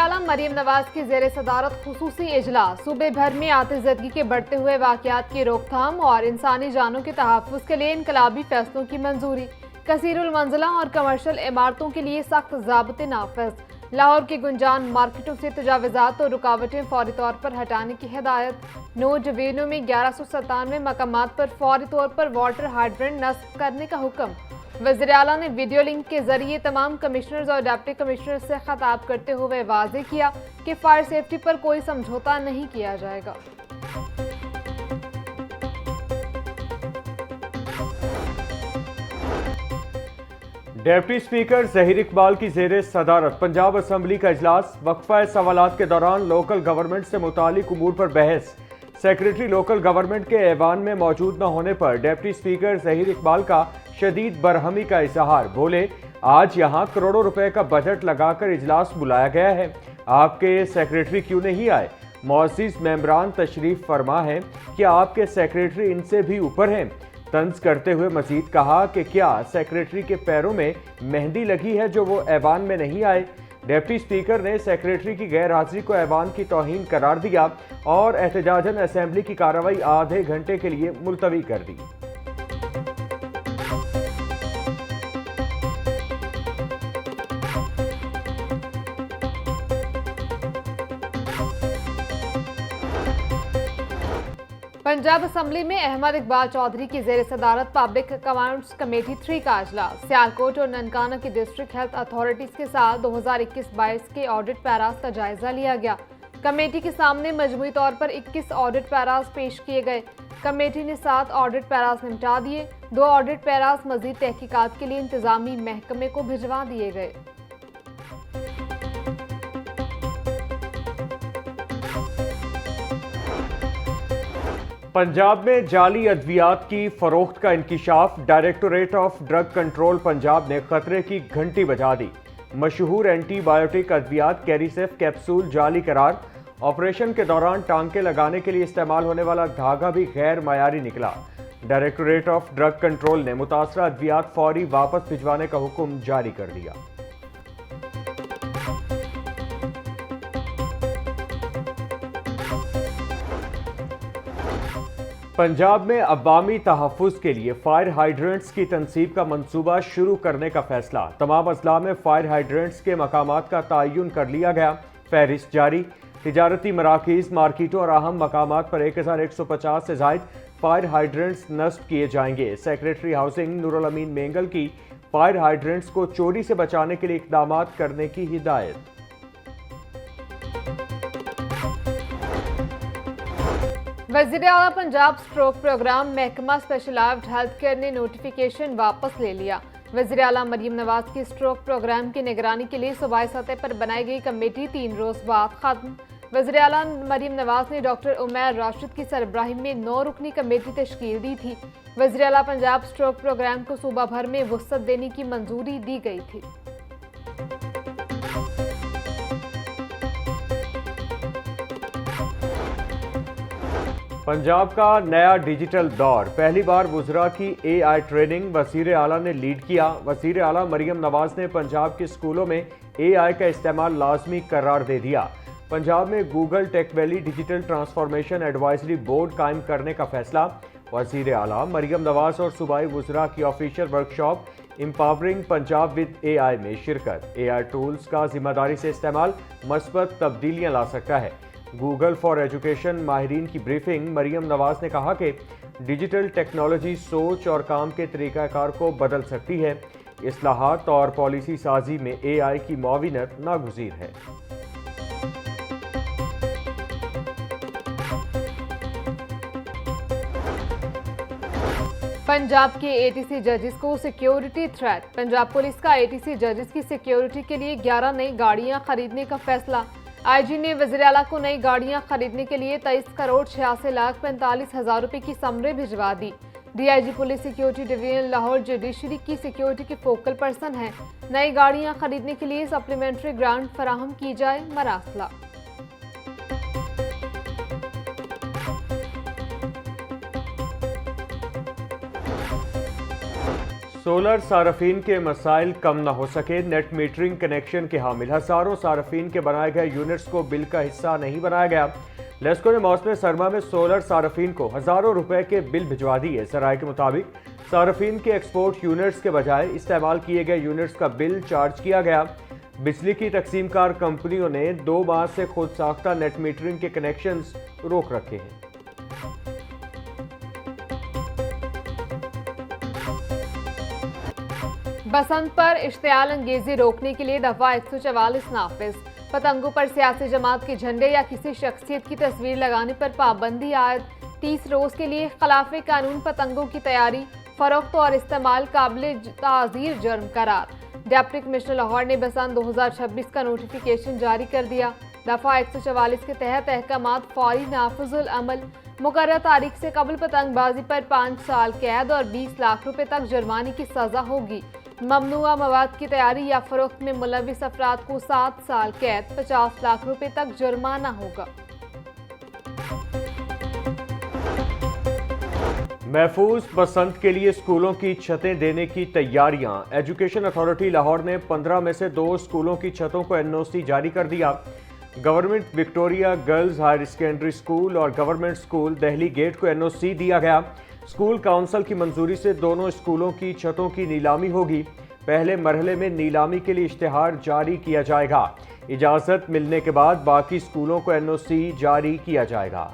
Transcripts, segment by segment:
आला मरीम नवाज की जेर सदारत खुसूसी इजलास। सूबे भर में आतिशज़दगी के बढ़ते हुए वाक़यात की रोकथाम और इंसानी जानों के तहफ़्फ़ुज़ के लिए इनकलाबी फैसलों की मंजूरी। कसीरुल मंजिला और कमर्शल इमारतों के लिए सख्त ज़ाब्ते नाफिज। लाहौर की गुंजान मार्केटों से तजावज़ात और रुकावटें फौरी तौर पर हटाने की हिदायत। 9 डिवीजनों में 1197 मकामात पर फौरी तौर पर वाटर हाइड्रेंट नस्ब करने का हुक्म। वज़ीर आला ने वीडियो लिंक के जरिए तमाम कमिश्नर्स और डिप्टी कमिश्नर से खिताब करते हुए वाज़ेह किया कि फायर सेफ्टी पर कोई समझौता नहीं किया जाएगा। डिप्टी स्पीकर ज़हीर इकबाल की ज़ेरे सदारत पंजाब असम्बली का इजलास। वक्फा सवालात के दौरान लोकल गवर्नमेंट से मुतालिक उमूर पर बहस। सेक्रेटरी लोकल गवर्नमेंट के ऐवान में मौजूद न होने पर डिप्टी स्पीकर ज़हीर इकबाल का शदीद बरहमी का इजहार। बोले, आज यहाँ करोड़ों रुपए का बजट लगाकर इजलास बुलाया गया है, आपके सेक्रेटरी क्यों नहीं आए? मौजूद मेंबरान तशरीफ फरमा है कि आपके सेक्रेटरी इनसे भी ऊपर हैं। तंज करते हुए मजीद कहा कि क्या सेक्रेटरी के पैरों में मेहंदी लगी है जो वो ऐवान में नहीं आए? डिप्टी स्पीकर ने सेक्रेटरी की गैर हाजिरी को ऐवान की तौहीन करार दिया और एहतजाजन असेंबली की कार्रवाई आधे घंटे के लिए मुलतवी कर दी। पंजाब असम्बली में अहमद इकबाल चौधरी की जेर सदारत पब्लिक अकाउंट्स कमेटी 3 का इजलास। सियालकोट और ननकाना की डिस्ट्रिक्ट हेल्थ अथॉरिटीज के साल 2021-22 के ऑडिट पैरास का जायजा लिया गया। कमेटी के सामने मजमूई तौर पर 21 ऑडिट पैरास पेश किए गए। कमेटी ने 7 ऑडिट पैरास निपटा दिए। 2 ऑडिट पैरास मजीद तहकीकात के लिए इंतजामी महकमे को भिजवा दिए गए। पंजाब में जाली अद्वियात की फरोख्त का इंकिशाफ। Directorate of drug control Punjab ने खतरे की घंटी बजा दी। मशहूर एंटीबायोटिक अद्वियात कैरिसेफ कैप्सूल जाली करार। ऑपरेशन के दौरान टांके लगाने के लिए इस्तेमाल होने वाला धागा भी गैर मयारी निकला। डायरेक्टोरेट ऑफ ड्रग कंट्रोल ने मुतासरा अद्वियात फौरी वापस भिजवाने का हुक्म जारी कर दिया। पंजाब में अवामी तहफ़्फ़ुज़ के लिए फायर हाइड्रेंट्स की तनसीब का मंसूबा शुरू करने का फैसला। तमाम अजला में फायर हाइड्रेंट्स के मकामात का तयन कर लिया गया। फहरिस्त जारी। तिजारती मराकीज़, मार्केटों और अहम मकामात पर 1150 से ज़ायद फायर हाइड्रेंट्स नस्ब किए जाएंगे। सेक्रेटरी हाउसिंग नूरुल अमीन मेंगल की फायर हाइड्रेंट्स को चोरी से बचाने के लिए इक़दाम करने की हिदायत। वज़ीर आला पंजाब स्ट्रोक प्रोग्राम महकमा स्पेशलाइज्ड हेल्थ केयर ने नोटिफिकेशन वापस ले लिया। वज़ीर आला मरीम नवाज की स्ट्रोक प्रोग्राम की निगरानी के लिए सूबाई सतह पर बनाई गई कमेटी 3 रोज बाद खत्म। वज़ीर आला मरीम नवाज ने डॉक्टर उमैर राशिद की सरबराही में 9 रुकनी कमेटी तश्कील दी थी। वज़ीर आला पंजाब स्ट्रोक प्रोग्राम को सूबा भर में वुसअत देने की मंजूरी दी गई थी। पंजाब का नया डिजिटल दौर। पहली बार वुज़रा की AI ट्रेनिंग वज़ीर आला ने लीड किया। वज़ीर आला मरीम नवाज ने पंजाब के स्कूलों में AI का इस्तेमाल लाजमी करार दे दिया। पंजाब में Google tech valley digital transformation advisory board कायम करने का फैसला। वज़ीर आला मरीम नवाज और सूबाई वुज़रा की official workshop empowering Punjab with AI में शिरकत। AI टूल्स का जिम्मेदारी से इस्तेमाल मस्बत तब्दीलियाँ ला सकता है। गूगल फॉर एजुकेशन माहिरीन की ब्रीफिंग। मरीम नवाज ने कहा कि डिजिटल टेक्नोलॉजी सोच और काम के तरीक़ाकार को बदल सकती है। इस्लाहात और पॉलिसी साजी में AI की मुआविनत नागुज़ीर है। पंजाब के ATC जजेस को सिक्योरिटी थ्रेट। पंजाब पुलिस का ATC जजेस की सिक्योरिटी के लिए 11 नई गाड़ियां खरीदने का फैसला। IG ने वज़ीर आला को नई गाड़ियां खरीदने के लिए 23,86,45,000 रुपए की समरे भिजवा दी। DIG police security division Lahore judiciary की सिक्योरिटी के फोकल पर्सन है। नई गाड़ियां खरीदने के लिए सप्लीमेंट्री ग्रांट फराहम की जाए मरासला। सोलर सार्फिन के मसाइल कम न हो सके, नेट मीटरिंग कनेक्शन के हामिल हजारों सार्फिन के बनाए गए यूनिट्स को बिल का हिस्सा नहीं बनाया गया। लेस्को ने मौसम सरमा में सोलर सार्फिन को हजारों रुपए के बिल भिजवा दिए। जराये के मुताबिक सार्फिन के एक्सपोर्ट यूनिट्स के बजाय इस्तेमाल किए गए यूनिट्स का बिल चार्ज किया गया। बिजली की तकसीमकार कंपनियों ने 2 माह से खुद साख्ता नेट मीटरिंग के कनेक्शंस रोक रखे हैं। बसंत पर इश्तियाल अंगेजी रोकने के लिए दफा 144 नाफिज। पतंगों पर सियासी जमात के झंडे या किसी शख्सियत की तस्वीर लगाने पर पाबंदी आयद। 30 रोज के लिए खिलाफ कानून पतंगों की तैयारी, फरोख्त और इस्तेमाल काबिल ताज़ीर जुर्म करार। डिप्टी कमिश्नर लाहौर ने बसंत 2026 का नोटिफिकेशन जारी कर दिया। दफा 144 के तहत अहकामात फौरी नाफिजुल अमल। मुकर्रर तारीख से कबल पतंगबाजी पर 5 साल कैद और 20 लाख रुपए तक जुर्माने की सजा होगी। ममनुआ मवाद की तैयारी या फरोख्त में मुलविस अफराद को 7 साल कैद, 50 लाख रुपए तक जुर्माना होगा। महफूज बसंत के लिए स्कूलों की छतें देने की तैयारियां। एजुकेशन अथॉरिटी लाहौर ने 15 में से 2 स्कूलों की छतों को एनओसी जारी कर दिया। Government Victoria girls higher secondary school और गवर्नमेंट स्कूल दहली गेट को एनओसी दिया गया। स्कूल काउंसिल की मंजूरी से दोनों स्कूलों की छतों की नीलामी होगी। पहले मरहले में नीलामी के लिए इश्तिहार जारी किया जाएगा। इजाजत मिलने के बाद बाकी स्कूलों को एनओसी जारी किया जाएगा।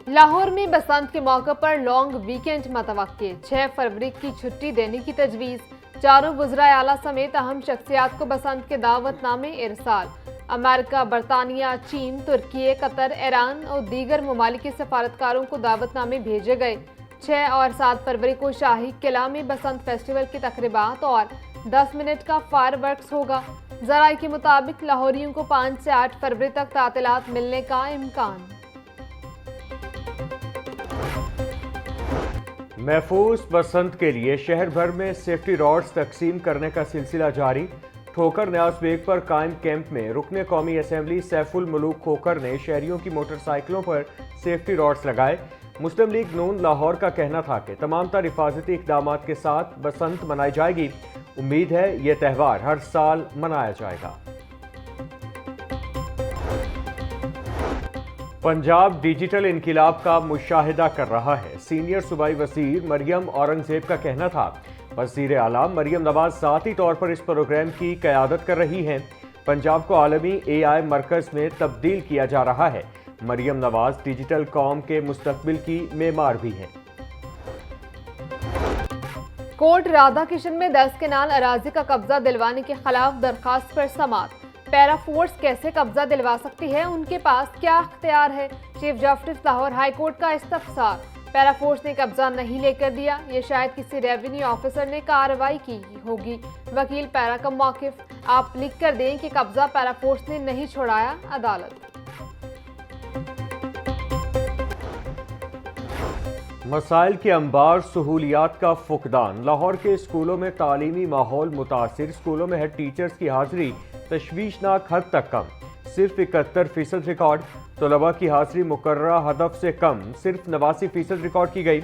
लाहौर में बसंत के मौके पर लॉन्ग वीकेंड मतवक्के। 6 फरवरी की छुट्टी देने की तजवीज़। 4 वज़राए आला समेत अहम शख्सियात को बसंत के दावतनामे इरसाल। अमेरिका, बरतानिया, चीन, तुर्की, कतर, ईरान और दीगर ममालिक के सफारतकारों को दावतनामे भेजे गए। 6 और 7 फरवरी को शाही किला में बसंत फेस्टिवल की तकरीबात और 10 मिनट का फायरवर्क्स होगा। जराये के मुताबिक लाहौरियों को 5 से 8 फरवरी तक तातीलात मिलने का इम्कान। महफूज बसंत के लिए शहर भर में सेफ्टी रॉड्स तकसीम करने का सिलसिला जारी। ठोकर न्याज बेग पर कायम कैंप में रुकने कौमी असम्बली सैफुल मलूक खोकर ने शहरियों की मोटरसाइकिलों पर सेफ्टी रॉड्स लगाए। मुस्लिम लीग नून लाहौर का कहना था कि तमाम तर हिफाजती इकदाम के साथ बसंत मनाई जाएगी। उम्मीद है ये त्यौहार हर साल मनाया जाएगा। पंजाब डिजिटल इनकिलाब का मुशाहिदा कर रहा है। सीनियर सूबाई वजीर मरियम औरंगजेब का कहना था। वजीर आला मरियम नवाज ज़ाती तौर पर इस प्रोग्राम की क़यादत कर रही हैं। पंजाब को आलमी AI मरकज़ में तब्दील किया जा रहा है। मरियम नवाज डिजिटल कौम के मुस्तकबिल की मेमार भी हैं। कोर्ट राधा किशन में 10 केनाल अराजी का कब्जा दिलवाने के खिलाफ दरखास्त पर समाअत। पैरा फोर्स कैसे कब्जा दिलवा सकती है, उनके पास क्या अख्तियार है? Chief justice Lahore high court का इस्तफसार। पैरा फोर्स ने कब्जा नहीं लेकर दिया, ये शायद किसी रेवेन्यू ऑफिसर ने कार्रवाई की होगी। वकील पैरा का मौकिफ, आप लिख कर दें कि कब्जा पैरा फोर्स ने नहीं छोड़ाया। अदालत। मसाइल के अंबार, सहूलियात का फुकदान। लाहौर के स्कूलों में तालीमी माहौल मुतासिर। स्कूलों में हेड टीचर्स की हाजिरी तशवीशनाक हद तक कम, सिर्फ 71% रिकॉर्ड। तलबा की हाजिरी मुकर्ररा हदफ से कम, सिर्फ 89% रिकॉर्ड की गई।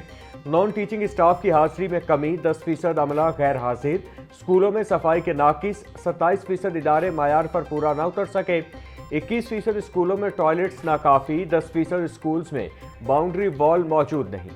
नॉन टीचिंग स्टाफ की हाजिरी में कमी, 10% अमला गैर हाजिर। स्कूलों में सफाई के नाकिस, 27% इदारे मायार पर पूरा न उतर सके। 21% स्कूलों में टॉयलेट्स नाकाफी, 10% स्कूल्स में बाउंड्री वॉल मौजूद नहीं।